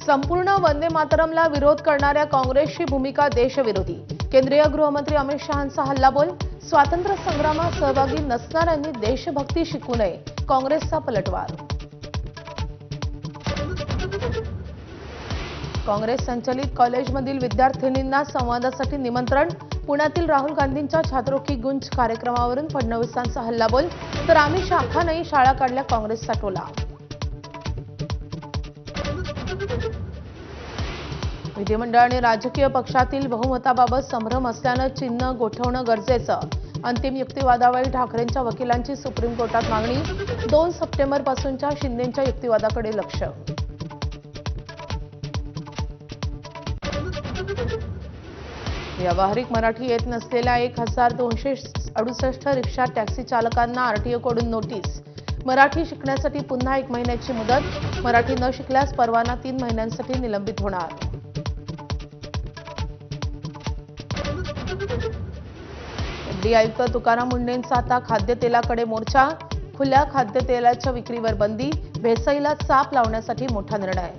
संपूर्ण वंदे मातरमला विरोध करणाऱ्या काँग्रेसची भूमिका देशविरोधी. केंद्रीय गृहमंत्री अमित शहांचा हल्लाबोल. स्वातंत्र्य संग्रामात सहभागी नसणाऱ्यांनी देशभक्ती शिकू नये, काँग्रेसचा पलटवार. काँग्रेस संचलित कॉलेजमधील विद्यार्थिनींना संवादासाठी निमंत्रण. पुण्यातील राहुल गांधींच्या छात्रों की गुंज कार्यक्रमावरून फडणवीसांचा हल्लाबोल. तर आम्ही शाखा नाही शाळा काढल्या काँग्रेसचा टोला. विधिमंडळ आणि राजकीय पक्षातील बहुमताबाबत संभ्रम असल्यानं चिन्ह गोठवणं गरजेचं. अंतिम युक्तिवादावेळी ठाकरेंच्या वकिलांची सुप्रीम कोर्टात मागणी. 2 सप्टेंबरपासूनच्या शिंदेंच्या युक्तिवादाकडे लक्ष. व्यावहारिक मराठी येत नसलेल्या 1268 रिक्षा टॅक्सी चालकांना आरटीओकडून नोटीस. मराठी शिकण्यासाठी पुन्हा 1 महिन्याची मुदत. मराठी न शिकल्यास परवाना 3 महिन्यांसाठी निलंबित होणार. एफडी आयुक्त तुकाराम मुंढेंचा आता खाद्यतेलाकडे मोर्चा. खुल्या खाद्यतेलाच्या विक्रीवर बंदी. भेसळीला चाप लावण्यासाठी मोठा निर्णय.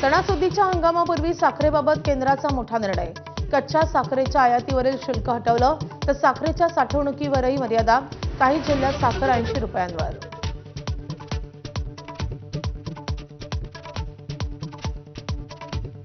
सणासुदीच्या हंगामापूर्वी साखरेबाबत केंद्राचा मोठा निर्णय. कच्च्या साखरेच्या आयातीवरील शुल्क हटवलं तर साखरेच्या साठवणुकीवरही मर्यादा. काही जिल्ह्यात साखर 80 रुपयांवर.